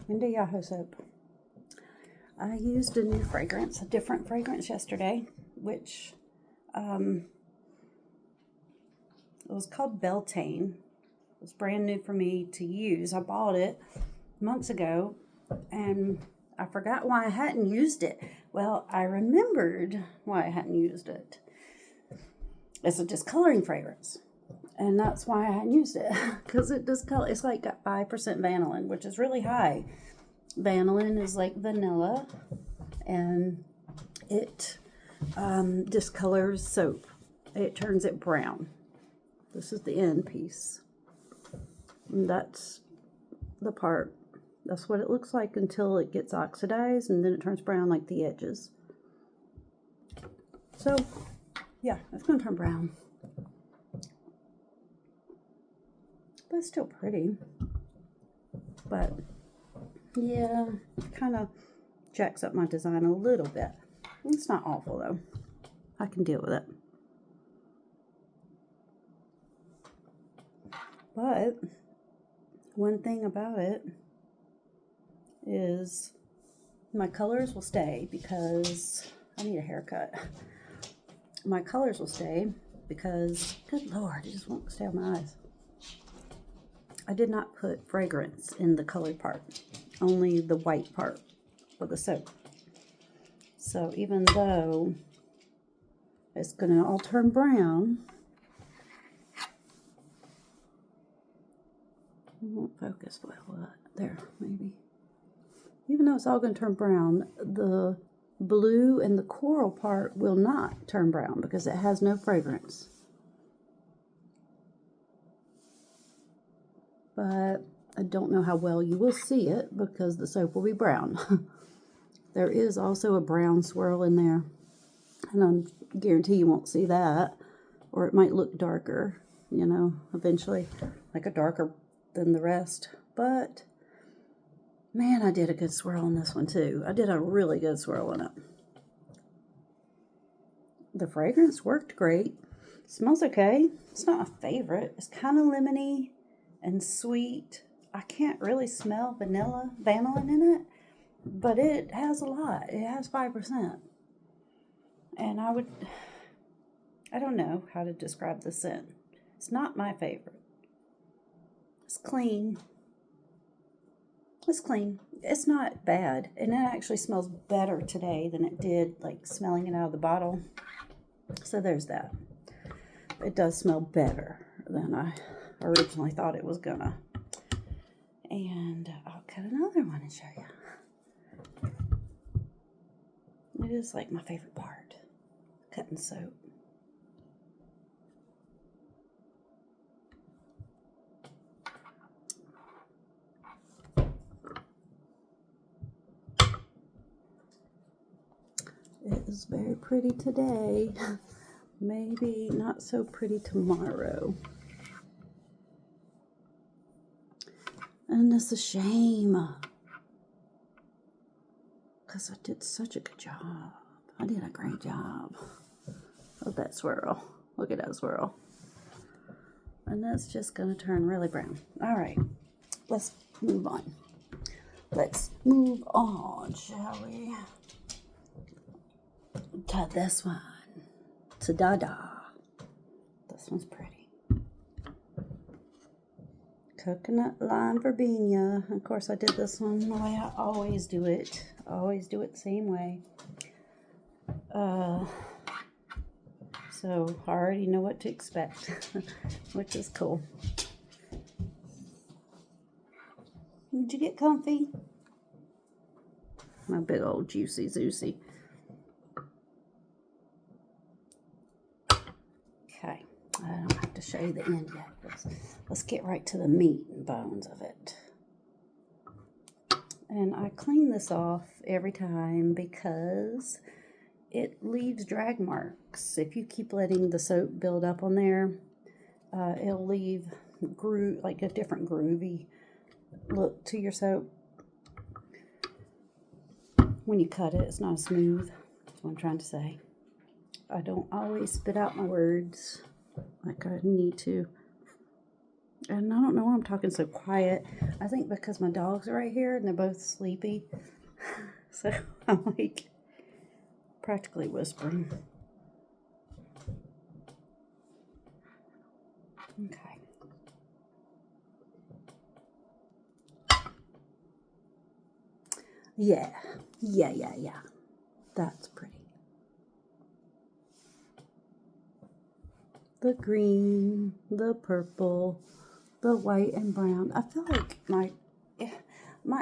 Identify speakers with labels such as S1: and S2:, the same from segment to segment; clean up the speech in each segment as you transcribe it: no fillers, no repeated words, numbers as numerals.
S1: Into Yahoo soap. I used a new fragrance, a different fragrance yesterday, which it was called Beltane. It was brand new for me to use. I bought it months ago, and I forgot why I hadn't used it. Well, I remembered why I hadn't used it. It's a discoloring fragrance. And that's why I hadn't used it. Because it discolor. It's like got 5% vanillin, which is really high. Vanillin is like vanilla. And it discolors soap. It turns it brown. This is the end piece. And that's the part. That's what it looks like until it gets oxidized. And then it turns brown like the edges. So, yeah, it's going to turn brown. But it's still pretty. But, yeah, kind of jacks up my design a little bit. It's not awful, though. I can deal with it. But, one thing about it is my colors will stay because I need a haircut. My colors will stay because, good Lord, it just won't stay on my eyes. I did not put fragrance in the colored part, only the white part of the soap. So even though it's going to all turn brown, it won't focus well. There, maybe. Even though it's all going to turn brown, the blue and the coral part will not turn brown because it has no fragrance. But I don't know how well you will see it because the soap will be brown. There is also a brown swirl in there, and I guarantee you won't see that, or it might look darker, you know, eventually, like a darker than the rest. But man, I did a good swirl on this one too. I did a really good swirl on it. The fragrance worked great. It smells okay. It's not my favorite. It's kind of lemony and sweet. I can't really smell vanillin in it, but it has a lot. It has 5%. And I don't know how to describe the scent. It's not my favorite. It's clean. It's clean. It's not bad. And it actually smells better today than it did, like, smelling it out of the bottle. So there's that. It does smell better than I originally thought it was gonna. And I'll cut another one and show you. It is like my favorite part, cutting soap. It is very pretty today. Maybe not so pretty tomorrow. And it's a shame. Because I did such a good job. I did a great job. Look at that swirl. Look at that swirl. And that's just going to turn really brown. All right. Let's move on. Let's move on, shall we? To this one. To Dada. This one's pretty. Coconut lime verbena. Of course, I did this one the way I always do it. I always do it the same way. So I already know what to expect, which is cool. Did you get comfy? My big old juicy Zeusy. Okay, I don't have to show you the end yet. Let's get right to the meat and bones of it. And I clean this off every time because it leaves drag marks. If you keep letting the soap build up on there, it'll leave like a different groovy look to your soap. When you cut it, it's not smooth. That's what I'm trying to say. I don't always spit out my words like I need to. And I don't know why I'm talking so quiet. I think because my dogs are right here and they're both sleepy. So I'm like practically whispering. Okay. Yeah. Yeah. That's pretty. The green, the purple, the white and brown. I feel like my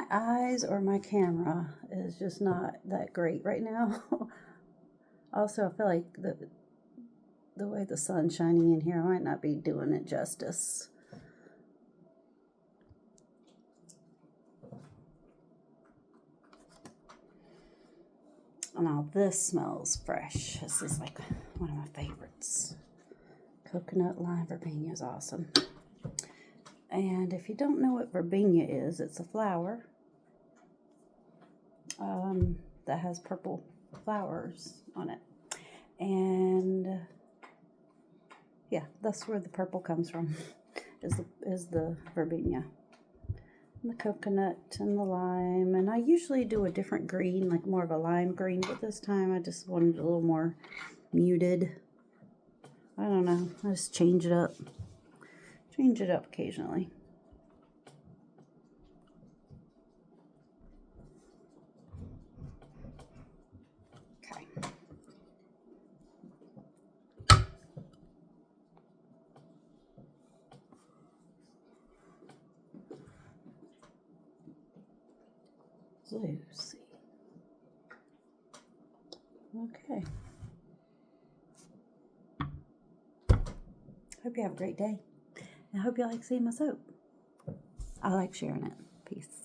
S1: eyes or my camera is just not that great right now. Also, I feel like the way the sun's shining in here, I might not be doing it justice. Now this smells fresh. This is like one of my favorites. Coconut lime verbena is awesome. And if you don't know what verbena is, it's a flower that has purple flowers on it. And yeah, that's where the purple comes from, is the verbena. And the coconut and the lime. And I usually do a different green, like more of a lime green, but this time I just wanted a little more muted. I don't know, I just change it up. Change it up occasionally. Okay. Lucy. Okay. Hope you have a great day. I hope you like seeing my soap. I like sharing it. Peace.